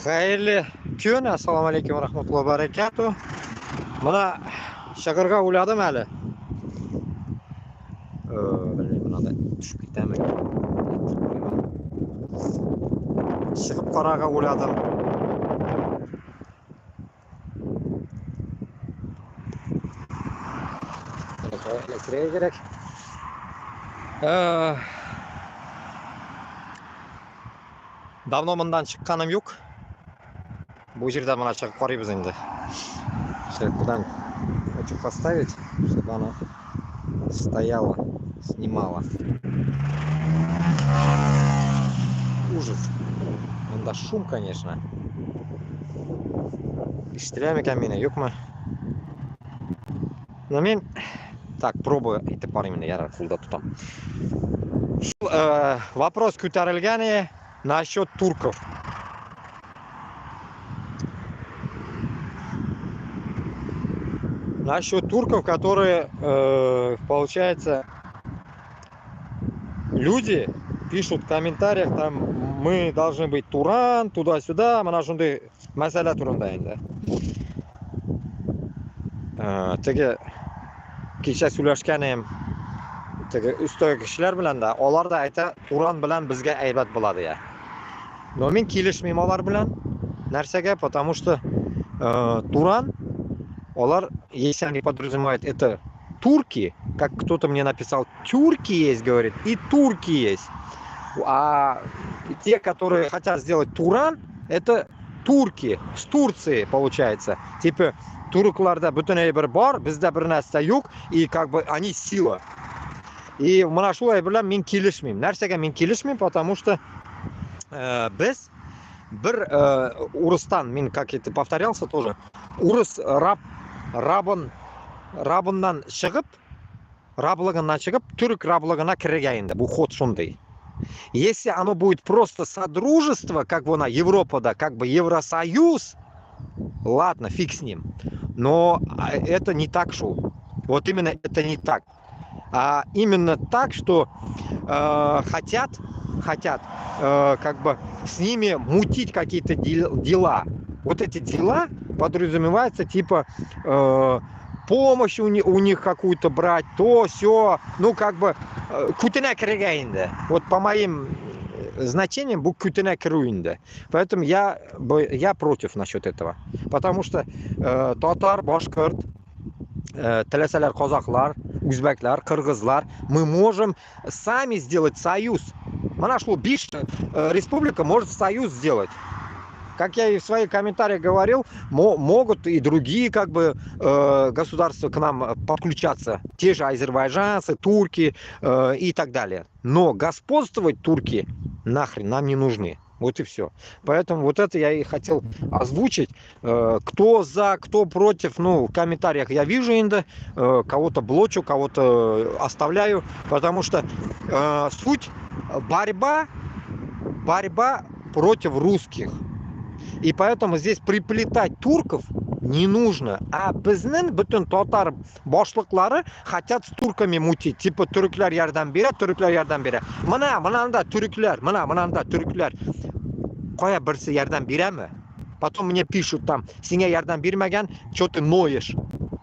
Xayrli kun, assalomu alaykum va rahmatullohi va barakatuh. Mana shag'irga o'ladim hali. Bunada tushib ketaman. Chiqib qoraga o'ladim. Elektriga kerak. Давно bundan chiqqanim yo'q. Bu yerda mana chiqib qoraymiz endi. Budan хочу поставить, чтобы она стояла, снимала. Ужас. Bunda шум, конечно. Eshitilyapmi ekan meni, yo'qmi? Но men так пробую aytib boring, yarar qo'lda tutaman. Вопрос ko'tarilgan насчет турков. Насчет турков, которые, получается, люди пишут в комментариях, там, мы должны быть туран, туда-сюда, mana shunday masala turunda endi. Tega kecha so'rashganim, tega ustidagi kishilar bilan-da, ular da ayta, Turan bilan bizga aybat bo'ladi ya. Но men kelishmayman ular bilan narsaga, потому что Туран, ular, если они подразумевают это турки, как кто-то мне написал, тюрки есть, говорит, и турки есть. А те, которые хотят сделать Туран, это турки, с Турции получается. Типа туркларда бүтүн bir бар, bizda bir narsa yo'q, и как бы они сила. И mana shu bilan men kelishmayman. Narsaga men kelishmayman, потому что biz bir Урыстан, men как это повторялся тоже, Урыс рабынdan chiqib, раблыгынан chiqib, түрк раблыгына кирген endi. Bu ход shunday. Если оно будет просто содружество, как вон Европа, да, как бы Евросоюз, ладно, фиг с ним. Но это не так, что. Вот именно это не так. А именно так, что хотят как бы с ними мутить какие-то дела. Вот эти дела подразумевается типа помощь у них какую-то брать, то, все, ну как бы кутина киргенде. Вот по моим значением bu кутина кируинде. Поэтому я против насчет этого. Потому что татар, башкирт, телесалар, казахлар, узбеклар, кыргызлар, мы можем сами сделать союз. Mana shu 5 республика может союз сделать. Как я и в своих комментариях говорил, могут и другие как бы государства к нам подключаться. Те же азербайджанцы, турки и так далее. Но господствовать турки нахрен нам не нужны. Вот и все. Поэтому вот это я и хотел озвучить. Кто за, кто против, ну, в комментариях я вижу иногда. Кого-то блочу, кого-то оставляю. Потому что суть борьба против русских. И поэтому здесь приплетать турков не нужно. А bizning butun татар boshliqlari хотят с турками мутить. Типа turklar yordam beradi. Mana turklar. Qo'ya birsi yordam berami? Потом мне пишут там, senga yordam bermagan, что ты ноешь?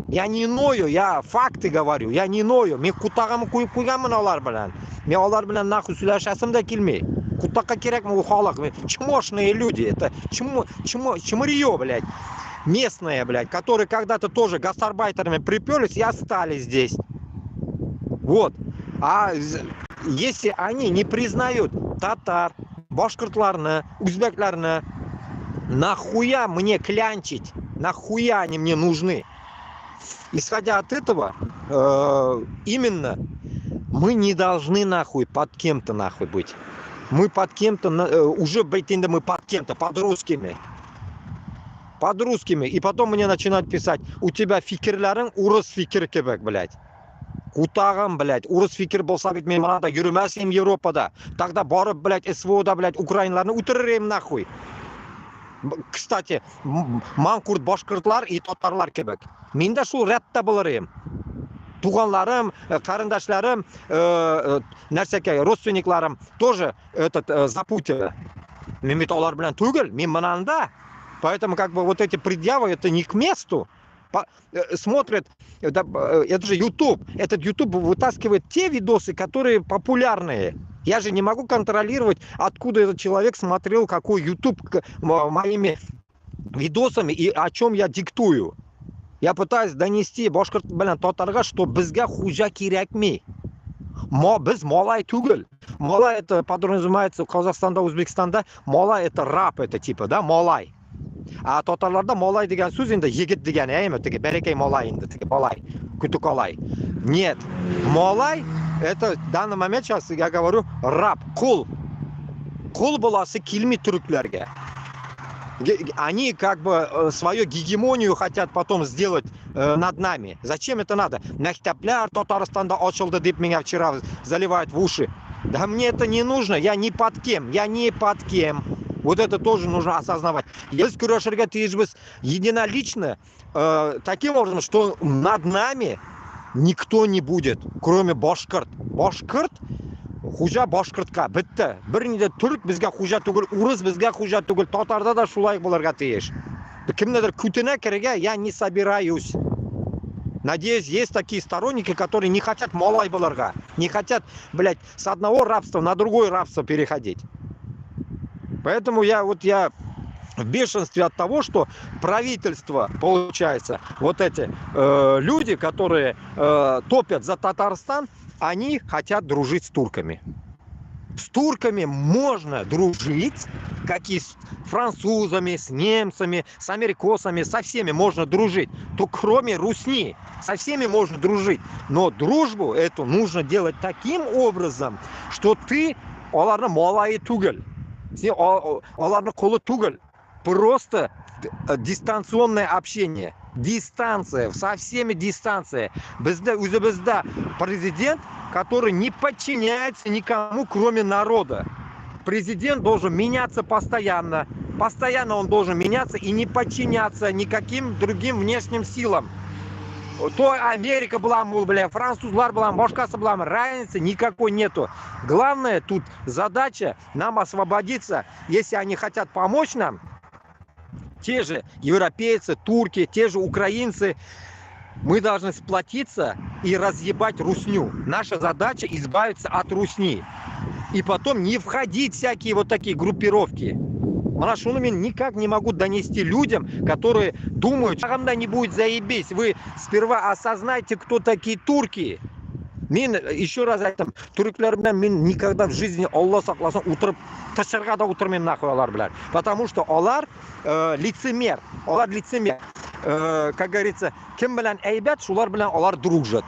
Я не ною, я факты говорю. Я не ною. Men qutag'imni qo'yib qo'yganman ular bilan. Men ular bilan nahv so'rashasam da kelmay. Qutaqqa kerakmi u xalq? Чмошные люди. Это чмырье, блядь. Местные, блядь, которые когда-то тоже гастарбайтерами приперлись и остались здесь. Вот. А если они не признают татар, башкиртларны, узбекларны, нахуя мне клянчить? Нахуя они мне нужны? Исходя от этого, именно мы не должны нахуй под кем-то нахуй быть. Мы под кем-то, уже бейтинда мы под кем-то, под русскими. И потом мне начинают писать, у тебя фикерлерин урыс фикер кебек, блядь. Кутагам, блядь, урыс фикер болса бит мен мынада жүрмәсем Европада. Тогда барып, блядь, СВОда, блядь, украинларны үтеререм нахуй. Кстати, манкурт башкиртлар и татарлар кебек. Мен де шул рәттә булыр идем. Туганларым, карындашларым, нәрсәкәй, родственникларым тоже этот запутали. Men bit ular bilan tugul, men mananda. Поэтому как бы вот эти предъявы это не к месту. Смотрят, это же YouTube. Этот YouTube вытаскивает те видосы, которые популярные. Я же не могу контролировать, откуда этот человек смотрел какой YouTube моими видосами и о чем я диктую. Я пытаюсь донести башкорт bilan tatarga, что bizga хужа kerakmi. Biz молай тугл. Молай это подразумевается в Казахстанда, Узбекистанда. Молай это раб, это типа, да, молай. А татарларда молай деген сөз енді егет деген, эми тиги берекей молай енді тиги молай, күтүк алай. Нет, молай это в данный момент сейчас я говорю раб, кул. Кул баласы келмей түріклерге. Они как бы свою гегемонию хотят потом сделать над нами. Зачем это надо? Мектепляр Татарстанда очылды деп меня вчера заливают в уши. Да мне это не нужно, я ни под кем, я не под кем. Вот это тоже нужно осознавать. Если күрәшергә тиешбез единолично, таким образом, что над нами никто не будет, кроме башкорт. Башкорт хужа башкортка битте. Бернидә түрк безгә хужа түгел, урыс безгә хужа түгел, татарда да шулай булырга тиеш. Кемнедер күтенә керергә я не собираюсь. Надеюсь, есть такие сторонники, которые не хотят малай булырга, не хотят, блядь, с одного рабства на другое рабство переходить. Поэтому я в бешенстве от того, что правительство, получается, вот эти люди, которые топят за Татарстан, они хотят дружить с турками. С турками можно дружить, как и с французами, с немцами, с америкосами, со всеми можно дружить. То кроме русни, со всеми можно дружить. Но дружбу эту нужно делать таким образом, что ты оларны малайы тугел. Оларны колы тугел. Просто дистанционное общение. Дистанция, со всеми дистанция. Bizda президент, который не подчиняется никому, кроме народа. Президент должен меняться постоянно. Постоянно он должен меняться и не подчиняться никаким другим внешним силам. То Америка была, бля, французлар была, башкасы была, разницы никакой нету. Главное тут задача нам освободиться, если они хотят помочь нам. Те же европейцы, турки, те же украинцы, мы должны сплотиться и разъебать русню. Наша задача избавиться от русни. И потом не входить в всякие вот такие группировки. Манашунами никак не могу донести людям, которые думают, что там не будет заебись. Вы сперва осознайте, кто такие турки. Мен еще раз айтам, түріклер мен никогда в жизни Аллах сакласын утырып тышырға да утырмаймын нахуй олар біләр. Потому что олар лицемер. Олар лицемер. Как говорится, кем белән әйбәт, шулар белән олар дружат.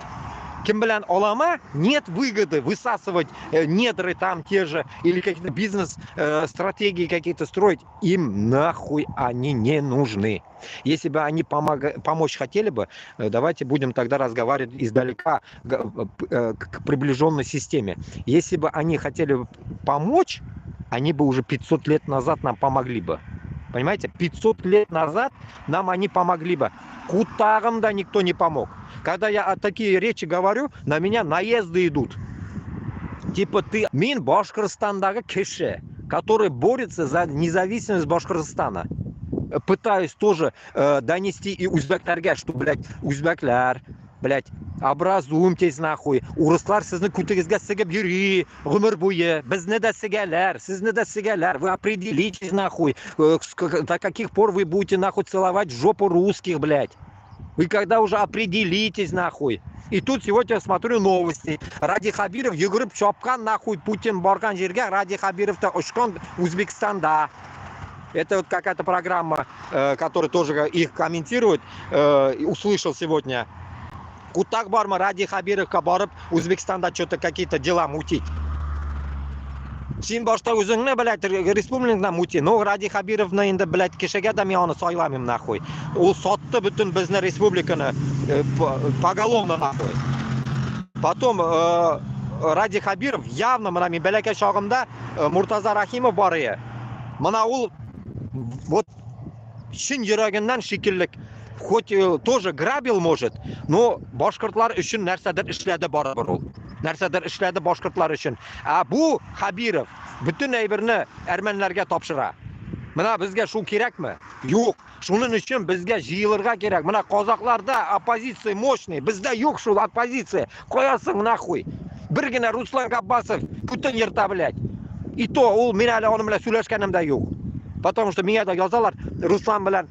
Кем белән олама, нет выгоды высасывать недры там те же или какие-то бизнес-стратегии какие-то строить. Им нахуй они не нужны. Если бы они помочь хотели бы, давайте будем тогда разговаривать издалека к приближенной системе. Если бы они хотели помочь, они бы уже 500 лет назад нам помогли бы. Понимаете? 500 лет назад нам они помогли бы. Кутагам да никто не помог. Когда я такие речи говорю, на меня наезды идут. Типа ты мин Башкортостандагы кеше, который борется за независимость Башкортостана. Пытаюсь тоже донести и узбеклерге, что, блядь, узбеклер, блядь, образуемтесь нахуй. Урыслар сізні күтігізге сігіп юри, ғұмыр бойы. Бізні да сігелер, сізні да сігелер. Вы определитесь нахуй, до каких пор вы будете нахуй целовать жопу русских, блядь. Вы когда уже определитесь нахуй. И тут сегодня смотрю новости. Ради Хабиров югрып чопкан нахуй Путин барган жерге. Ради Хабиров-то ушкан Узбекистанда. Это вот какая-то программа, которая тоже их комментирует. Услышал сегодня. Кутак барма ради Хабировка барып Узбекистанда что-то какие-то дела мутить. Сен башта өзіңні, блядь, республикада мути. Но ради Хабировны енді, блядь, кешеге да мен оны сайламым нахуй. Ол сотты бүтін біздің республиканы поголовно нахуй. Потом ради Хабиров явно мына мен бәләкәй шағымда Муртаза Рахимов бар ие. Мына ол вот шын жүрегінен шикеллік. Хоть тоже грабил может, но башкортлар үшін нәрсәдер эшләде барыбер ул. narsadir ishladi boshqurtlar uchun. Bu Habirov butun aybirni armanlarga topshiradi. Mana bizga shu kerakmi? Yo'q. Shuning uchun bizga jiyilirga kerak. Mana qozoqlarda oppozitsiya mo'shniy, bizda yo'q shu oppozitsiya. Qo'yasin naxuy. Birgina Ruslan Abbasov Putin yirta biladi. И то u men hali onim bilan so'rashganimda yo'q. Потому что menga da yozalar Ruslan bilan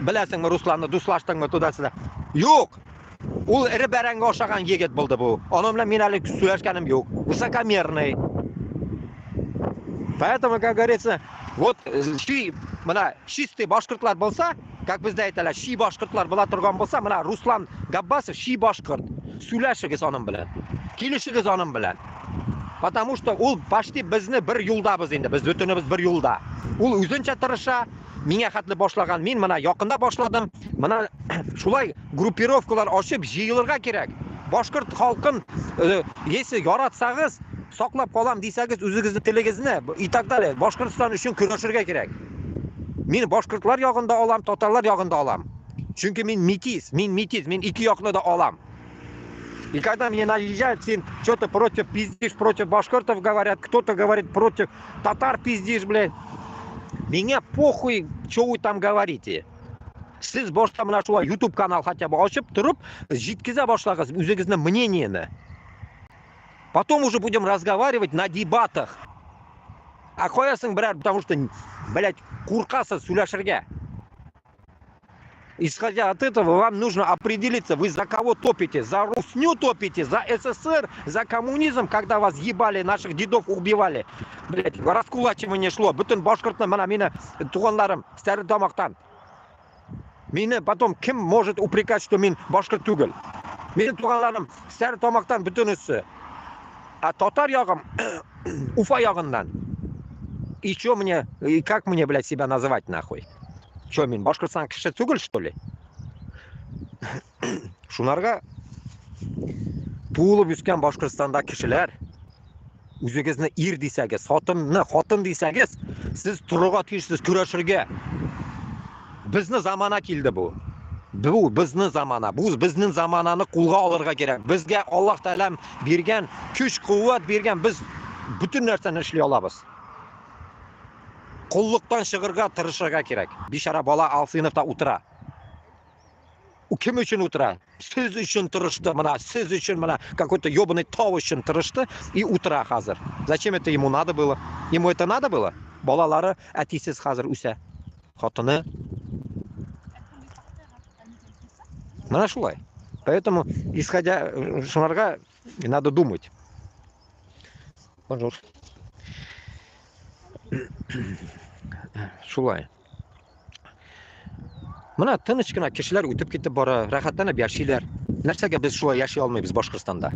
bilasingmi Ruslanni do'stlashdingmi to'dasida. Yo'q. U iri baranga o'xshagan yigit bo'ldi bu. Onim bilan men hali so'rashganim yo'q. Высокомерный. Поэтому, как говорится, вот mana чистый boshqurtlar bo'lsa, как bizda aytadilar, shi boshqurtlar bo'la turgan bo'lsa, mana Ruslan Gabbasov shi boshqurt. So'lashigiz onim bilan. Kelishigiz onim bilan. Потому что u почти bizni bir yo'lda biz endi. Biz butunimiz bir yo'lda. U o'zincha tirisha, menga xatli boshlagan. Men mana yaqinda boshladim. Mana shulay gruppirovkalar ochib jiyilirga kerak. Boshqurt xalqin yesi yaratsangiz, saqlab qolam desangiz, o'zingizni tiligingizni и так далее. Boshqirdiston uchun kurashirga kerak. Men boshqurtlar yog'inda olam, totallar yog'inda olam. Chunki men metis, men ikki yoqni da olam. И когда мне наезжают, что-то против пиздишь, против башкиртов говорят, кто-то говорит против татар пиздишь, блядь. Меня похуй, что вы там говорите. Siz boshqa mana shu YouTube kanal хотя бы ochib turib, жеткизе башлагыз o'zingizni мнениeni. Потом уже будем разговаривать на дебатах. А qo'yasin birar, потому что, блядь, qo'rqasiz so'lashirga. Исходя от этого, вам нужно определиться, вы за кого топите. За Русню топите, за СССР, за коммунизм, когда вас ебали, наших дедов убивали. Блять, раскулачивание шло. Бүтін башқұртны, мана мені туғанларым, стәрі тамақтан. Мені потом кім может упрекать, что мен башқұрт түгіл? Мені туғанларым, стәрі тамақтан бүтін үсі. А татар яғым, Уфа яғындан. И что мне, и как мне, блядь, себя называть нахуй? Что, мен башқұртстан кіші түгіл, что ли? Шунарға туылып өскен Башқұртстанда кішілер, өзіңізді ер дейсәгіз, xotin дейсәгіз, сіз тұруға тиіссіз күрәшірге. Біздің замана келді бұл. Бұл біздің замана. Бұл біздің замананы қолға алырға керек. Бізге Аллах Тағала берген, күш қуат берген, біз бүтін нәрсені ішлей алабыз. Құллықтан шығырға тырышырға керек. Бишара бала Алсыновта утыра. У кім үшін утыра? Сіз үшін тырышты, мына, сіз үшін мына, какой-то ебаный тау үшін тырышты и утыра қазір. Зачем это ему надо было? Ему это надо было? Балалары әтисіз қазір үсә. Хатыны. Мына шулай. Поэтому, исходя шунарға, надо думать. Bonjour. Шулай. Mana tinchgina kishilar o'tib ketib bora, rohatlanib yashaylar. Narsaga biz shulay yashay olmaymiz Boshqirdistonda.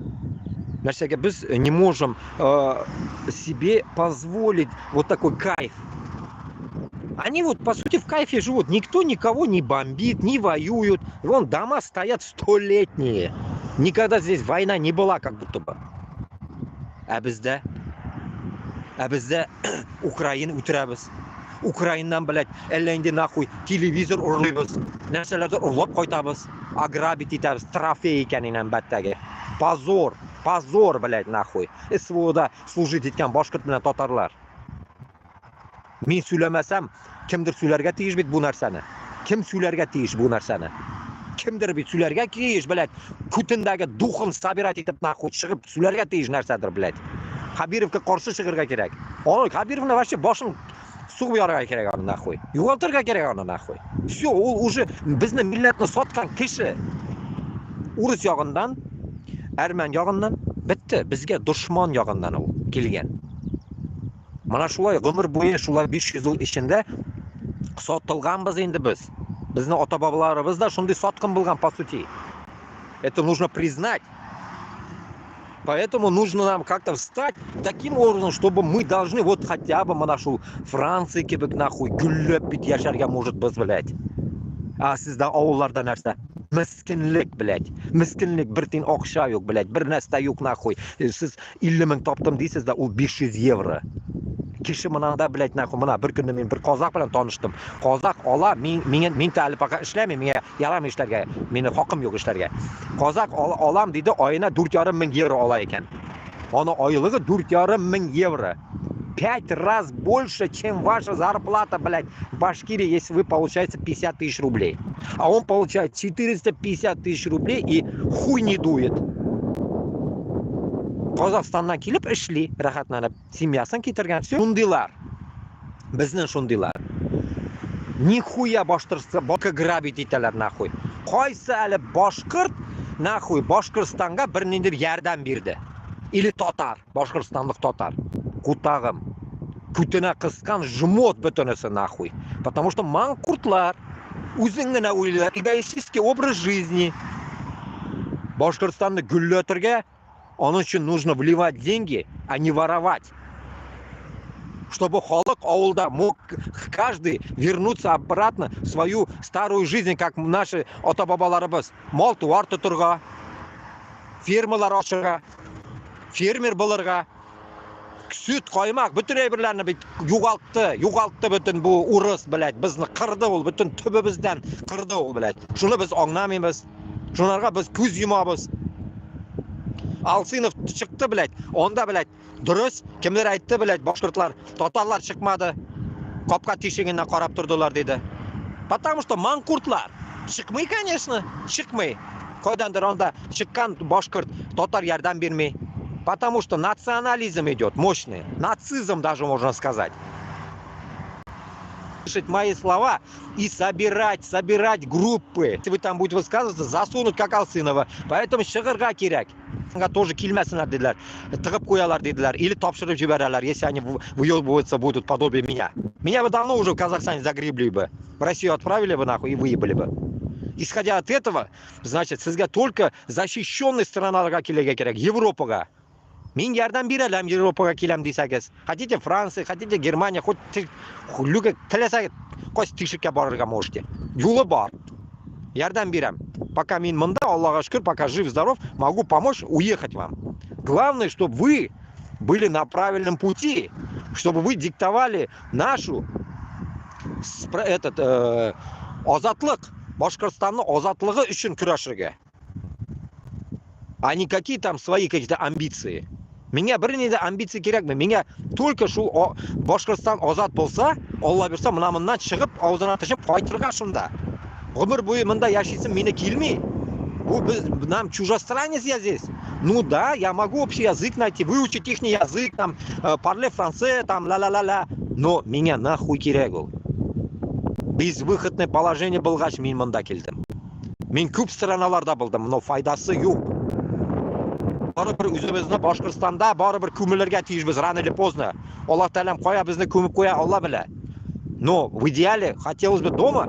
Narsaga biz не можем себе позволить вот такой кайф. Они вот по сути в кайфе живут. Никто никого не бомбит, не воюют. Вон дома стоят столетние. Никогда здесь война не была как будто бы. А bizda Ukraina o'tiramiz. Ukrainadan bilad, endi naxuy televizor urlaymiz. Narsalarni urlab qo'yamiz. Agrabit etamiz, trofey ekanidan battagi. Позор, блядь, naxuy. SVOda служить etgan boshqirt bilan tatarlar. Men so'lamasam, kimdir so'larga tegish bit bu narsani. Kim so'larga tegish bu narsani? Kimdir bit so'larga tegish, блядь, Putindagi duxin sabirat etib naxuy chiqib so'larga tegish narsadir, блядь. Habirovga qarshi chiqirga kerak. Habirovni вообще boshim sug'ib yorga kerak uni naxuy. Yo'qotirga kerak uni naxuy. Всё, u уже bizni millatni sotgan kishi. Urus yog'indan, Arman yog'indan bitta bizga dushman yog'indan u kelgan. Mana shulay umr bo'yi shulay 500 yil ichida sotilganmiz endi biz. Bizni ota-bobolarimiz da shunday sotqin bo'lgan по сути. Это нужно признать. Поэтому нужно нам как-то встать таким образом, чтобы мы должны вот хотя бы нашу Франция кебек нахуй гүлләп бит яшәргә может biz, блядь. А сездә авылларда нәрсә? Miskinlik, блядь. Miskinlik, bir тин акча юк, блядь. Bir нәрсә юк нахуй. Siz 50 мең таптым дейсез дә, ул 500 евро. kishi manda блядь naqo mana bir kunda men bir qozoq bilan tanishdim. Qozoq ola mingta albaqa ishlayman, menga yaram ishlarga, meni hoqim yo'q ishlarga. Qozoq olam dedi, oyina 4,5 ming yevro olar ekan. Ona oylig'i 4,5 ming yevro. 5 раз больше, чем ваша зарплата, блядь, в Башкирии, если вы получаете 50 тысяч рублей. А он получает 450 тысяч рублей и хуй не дует. Qozog'istondan kelib ishli, rahatlanib, semyasini keltirgan. Shundilar. Bizning shundilar. Nixuya boshqirsa, boka grabit etalar naxuy. Qaysi ali boshqirt naxuy Boshqirdistonga bir nindir yordam berdi. Ili totar, boshqirdistonlik totar. Qutag'im. Kutuna qisqan jmot butunisi naxuy. Потому что manqurtlar o'zingina o'ylar, эгоистический образ жизни. Boshqirdistonni gullatirga onun için нужно вливать деньги, а не воровать. Чтобы холок аулда мог каждый вернуться обратно в свою старую жизнь, как наши ota-babalarimiz. Mol tuvar tuturga, fermalar ochirga, fermer bo'lirga, süt qaymoq bütün birlarini yo'qoltdi bütün bu urus bilad, bizni qirdi ol, bütün tubimizdan qirdi ol bilad. Shuni biz anglamaymiz. Shunlarga biz ko'z yumamiz. Alsinov chiqdi bilad. Onda bilad. Durust, kimlar aytdi bilad, boshqirtlar, totallar chiqmadi. Qopqa teshigidan qarab turdilar dedi. Потому что manqurtlar chiqmay, конечно, chiqmay. Qo'ydandir onda chiqqan boshqirt totar yordam bermay. Потому что национализм идет мощный. Нацизм даже можно сказать. Слышать мои слова и собирать группы. Если вы там будете высказываться, засунуть как Алсынова. Поэтому шығырға керек. Тоже келмесінler dediler. Тығып қоялар dediler. Или тапшырып жібералар, если они выебываться будут подобие меня. Меня бы давно уже в Казахстане загребли бы. В Россию отправили бы нахуй и выебали бы. Исходя от этого, значит, sizga только защищенный страналарға келеге керек. Европаға. Men yerdan beralam Yevropaga kelam desangiz. Хотите Франция, хотите Германия, хоть luga tilasangiz, qo'sh tishikka borarga можете. Yo'li bor. Yerdan beram. Пока men munda, Allohga shukr, пока жив-здоров, могу помочь уехать вам. Главное, чтобы вы были на правильном пути, чтобы вы диктовали нашу озатлык, Башкортстанның озатлыгы үшін kurashirga. А не какие там свои какие-то амбиции. Меня біріне де амбиция керекме. Меня только шу Башқұртстан озат болса, Алла берсе, мынамынан шығып, аузына тышып қайтырға шында. Ғұмыр бойы мында яшайсың, мені келмей. Нам чужестранец я здесь. Ну да, я могу общий язык найти, выучить их язык, там, parler français, там, ла-ла-ла-ла. Но меня нахуй керек ол. Безвыходное положение болғаш мен мында келдім. Мен көп страналарда болдым, но файдасы жоқ. Baribir o'zimizni Boshqirdistonda baribir ko'millarga tiyishmiz rano или поздно. Alloh taolam qo'ya bizni ko'mib qo'ya, Alloh biladi. Но в идеале хотелось бы дома,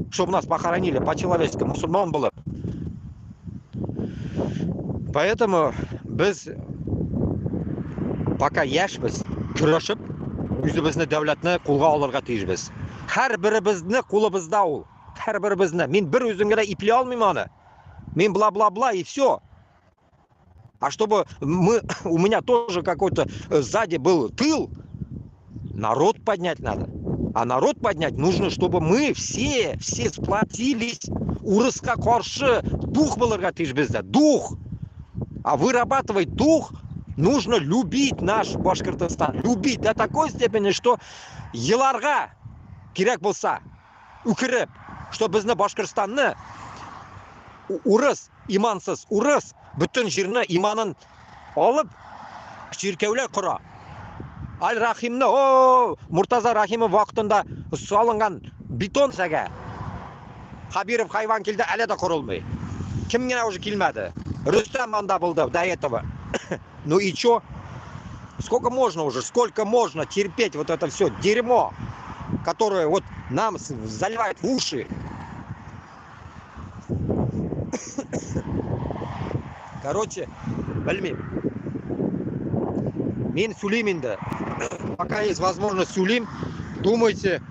чтобы нас похоронили по-человечески, мусульман bo'lib. Поэтому biz пока yashmiz, kurashib o'zimizni davlatni qo'lga olirga tiyishmiz. Har birimizni qo'limizda ol. Har birimizni. Men bir o'zimga iplay olmayman uni. Men bla-bla-bla и все. А чтобы у меня тоже какой-то сзади был тыл, народ поднять надо. А народ поднять нужно, чтобы мы все сплотились. Урысқа қарсы дух болырға тиіс бізде. Дух. А вырабатывать дух нужно любить наш Башкортостан. Любить до такой степени, что еларға керек болса, үкіріп, что бізді Башкортостанны урыс, имансыз урыс, bütün жеріне иманын алып, шеркеулер құра. Аль-Рахимні, Мұртаза Рахимов вақытында салынған бетон сәге. Хабиров хайван келді, әлі де құрылмай. Кімгена уже келмеді. Рустам анда болды до этого. Ну и чё? Сколько можно терпеть вот это все дерьмо, которое вот нам заливает в уши. Короче, bilmem. Men Сулейминда. Пока есть возможность Сулейм, думайте,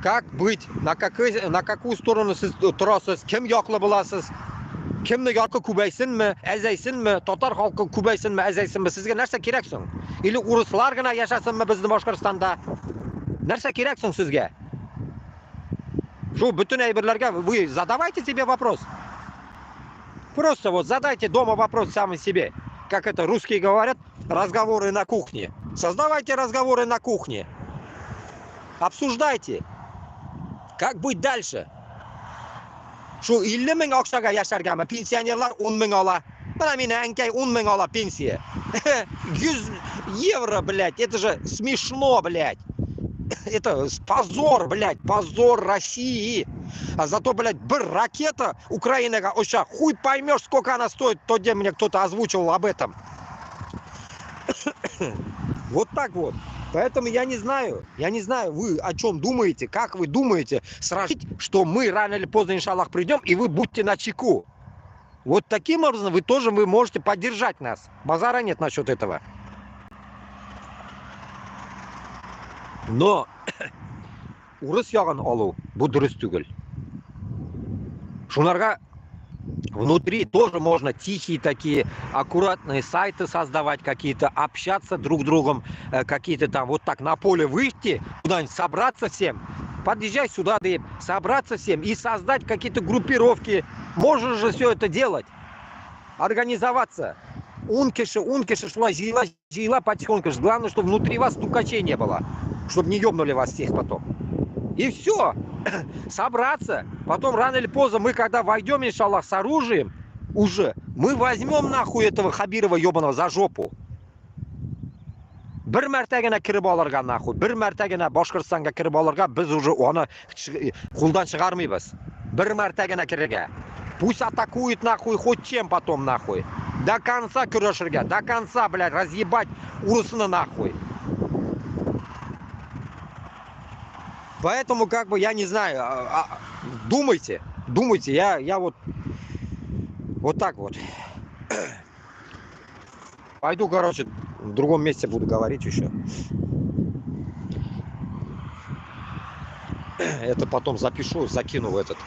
как быть, на какую сторону турасыз, кем yoqli bo'lasiz. Kimni yoki ko'paysinmi, azaysinmi, totar xalqi ko'paysinmi, azaysinmi, sizga narsa keraksin? Или ruslargina yashasinmi bizni Boshqirdistonda? Narsa keraksin sizga? Shu bütün ayberlarga вы задавайте себе вопрос. Просто вот задайте дома вопрос сами себе. Как это русские говорят, разговоры на кухне. Создавайте разговоры на кухне. Обсуждайте. Как быть дальше? Shu 50 ming oqshaga yasharganmi? Pensionerlar 10 ming ola. Mana meni ankay 10 ming ola pensiya. 100 евро, блядь. Это же смешно, блядь. Это позор, блядь. Позор России. А зато, блядь, ракета Украина, оша, хуй поймешь, сколько она стоит. Тот день мне кто-то озвучивал об этом. Вот так вот. Поэтому я не знаю, вы о чем думаете, как вы думаете, сразить, что мы рано или поздно, иншаллах, придем, и вы будьте начеку. Вот таким образом вы можете поддержать нас. Базара нет насчет этого. Но урыс ягын алу, bu дұрыс түгел. Шунарга внутри тоже можно тихие такие, аккуратные сайты создавать какие-то, общаться друг с другом, какие-то там вот так на поле выйти, куда-нибудь собраться всем, подъезжай сюда, да, собраться всем и создать какие-то группировки. Можно же все это делать, организоваться. Ункиши шла, жила потихоньку. Главное, чтобы внутри вас стукачей не было, чтобы не ёбнули вас всех потом. И все. Собраться. Потом рано или поздно мы, когда войдем, иншаллах, с оружием, уже, мы возьмем нахуй этого Хабирова ебаного за жопу. Bir martagina kirib olarga nahуй, bir martagina Boshqirdistonga kirib olarga biz уже оны qo'ldan chiqarmaymiz. Bir martagina kirga. Пусть атакует нахуй хоть чем потом нахуй. До конца kurashirga, до конца, блядь, разъебать урусını нахуй. Поэтому, как бы, я не знаю, думайте, я вот так вот. Пойду, короче, в другом месте буду говорить еще. Это потом запишу, закину в этот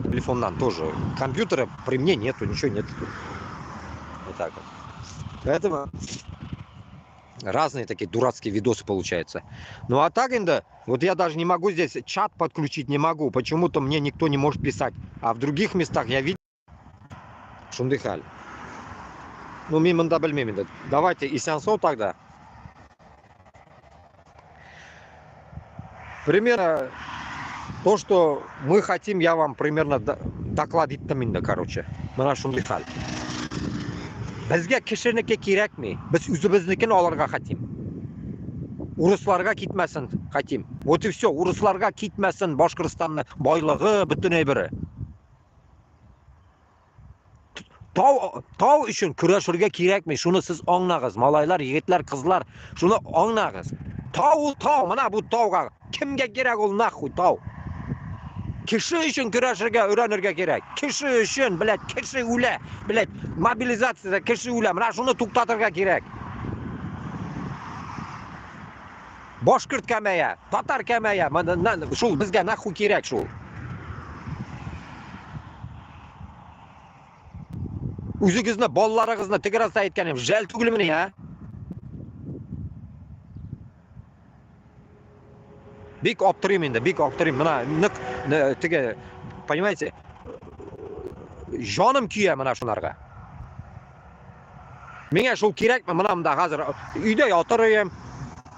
телефон нам тоже. Компьютера при мне нету, ничего нет. Вот так вот. Поэтому разные такие дурацкие видосы получаются. Ну а так, инда, вот я даже не могу здесь чат подключить, не могу. Почему-то мне никто не может писать. А в других местах я видел. Шундыхаль. Ну, мимо дабл мимо. Давайте и сеансов тогда. Примерно то, что мы хотим, я вам примерно докладить там инда, короче. Mana шундыхаль. Bizga kishiniki kerakmi? Biz o'zimiznikini olishga xatim. Uruslarga ketmasin xatim. Вот и все. Uruslarga ketmasin Boshqirdistonni boyligi butunay biri. Tov uchun kurashirga kerakmi? Shuni siz anglag'iz, malaylar, yigitlar, qizlar, shuni anglag'iz. Tov, mana bu tovga kimga kerak ol naxuy tov? Kishi uchun kurashirga o'rganirga kerak. Kishi uchun, bilat, kishi o'la, bilat, mobilizatsiyada kishi o'la. Mana shuni to'xtatirga kerak. Boshqirt kamaya, tatar kamaya, mana shu bizga naxuy kerak shu. O'zingizni bolalaringizni tigrasa aytganim jal tugilmini ha? Bek optirim endi, bek optirim. Mana tiga, понимаете? Jonim kuya mana shularga. Menga shu kerakmi? Mana bunda hozir uyda yotirim,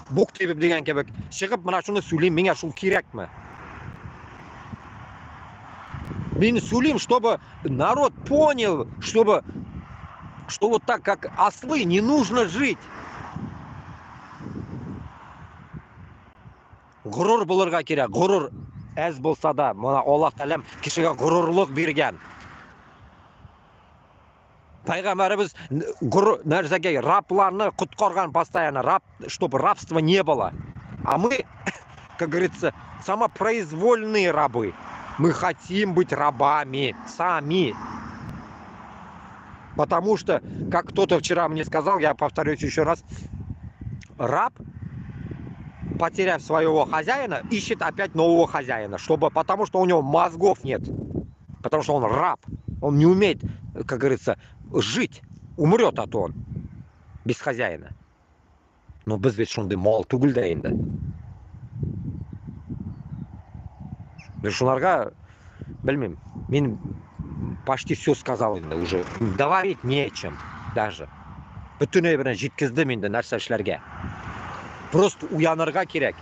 bok tebib degan kabi chiqib mana shuni so'ylayman, menga shu kerakmi? Men so'ylayman, чтобы народ понял, что вот так, как ослы, не нужно жить. G'urur bo'lirga kerak. G'urur az bo'lsa-da, mana Alloh taolam kishiga g'ururlik bergan. Payg'ambarimiz narsaga rablarni qutqargan постоянно, чтобы рабства не было. А мы, как говорится, самопроизвольные рабы. Мы хотим быть рабами сами. Потому что, как кто-то вчера мне сказал, я повторюсь еще раз, раб, потеряв своего хозяина, ищет опять нового хозяина, потому что у него мозгов нет, потому что он раб, он не умеет как говорится, жить. Умрет от он без хозяина. Но біз ведь шундай мал түгіл да енді. Шуларға, білмеймін, мен почти все сказал енді уже. Говорить не о чем даже. Бүтін өйбірін жеткіздім енді нәрсәшілерге. Просто уянырға керек.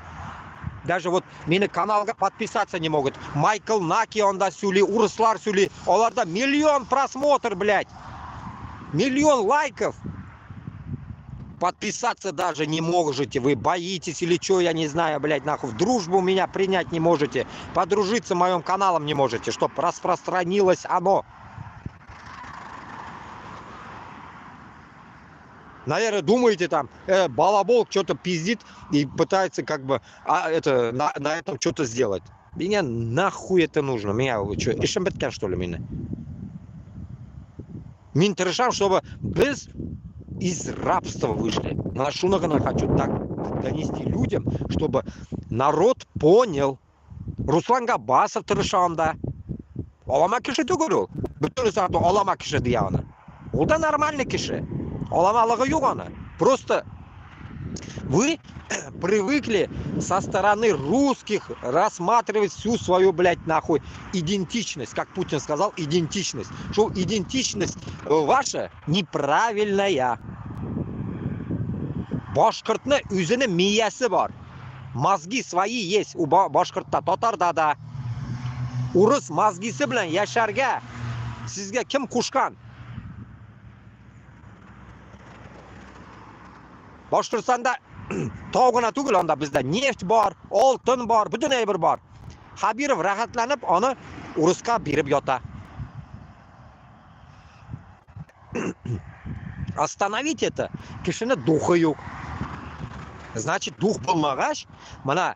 Даже вот мені каналға подписаться не могут. Майкл Наки онда сөйлей, урыслар сөйлей. Оларда миллион просмотр, блядь. Миллион лайков. Подписаться даже не можете. Вы боитесь или что, я не знаю, блядь, нахуй. В дружбу меня принять не можете. Подружиться моим каналом не можете, чтоб распространилось оно. Наверное, думаете там, балабол что-то пиздит и пытается как бы на этом что-то сделать. Меня нахуй это нужно? Меня что, ишембеткен что ли меня? Мен тырышам, чтобы без из рабства вышли. На шунагана хочу так донести людям, чтобы народ понял. Руслан Габасов тырышанда. Олама киши түгел. Бүтін сату олама киши дияны. Ол да нормальный киши. Оламалығы yok она. Просто вы привыкли со стороны русских рассматривать всю свою, блядь, нахуй идентичность. Как Путин сказал, идентичность. Что идентичность ваша неправильная. Башқұртны өзінің миясы бар. Мозги свои есть у башқұртта, татарда да. Урыс мозгisi bilan yasharga sizga kim qo'shgan? Boshqirdistonda tog'ina tugul onda bizda neft bor, oltin bor, butun ayb bor. Habirov rahatlanib uni urusqa berib yota. Остановить это kishini duhi yo'q. Значит, дух bo'lmag'ach, mana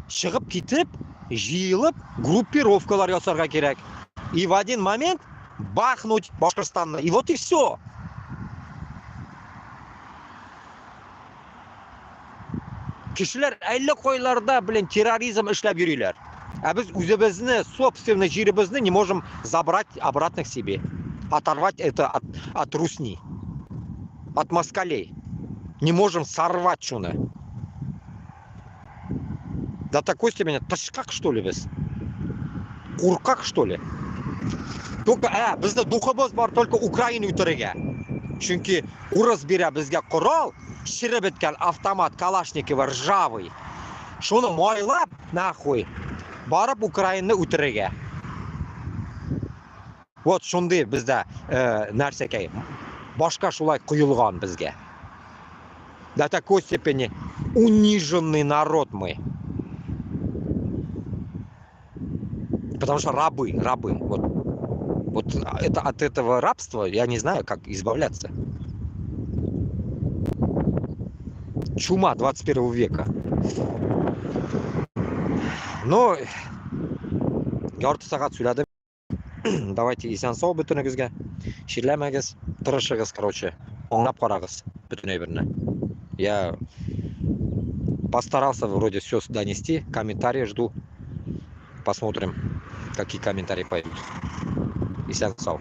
chiqib ketib, jiyilib, группировкалар yasarga kerak. И в один момент бахнуть Башкортостанны. И вот и все. Kishilar ayla qo'ylarda bilan terrorizm ishlab yuriylar. А biz o'zimizni, собственный жеребезни не можем забрать обратно к себе. Оторвать это от русни, от москалей. Не можем сорвать шуны. До такой степени. Тышкак, что ли, biz? Куркак, что ли? Только, bizda duximiz bor, только Ukraina o'tiriga. Chunki urus bera bizga qurol, shirib bitgan avtomat Kalashnikov rjavый. Shuni moylab, nahvoy, borib Ukraina o'tiriga. Вот shunday bizda narsaga boshqa shulay quyilgan bizga. До такой степени униженный народ мы. Потому что рабы. Вот это, от этого рабства я не знаю, как избавляться. Чума 21 века. Но ярты сағат сөйләдім. Давайте исән сау бүтінігізге. Ширләмәгіз, тырышығыз, короче. Оңлап қарағыз бүтін өйбіріне. Я постарался вроде все донести. Комментарии жду. Посмотрим, какие комментарии пойдут. Исән сау.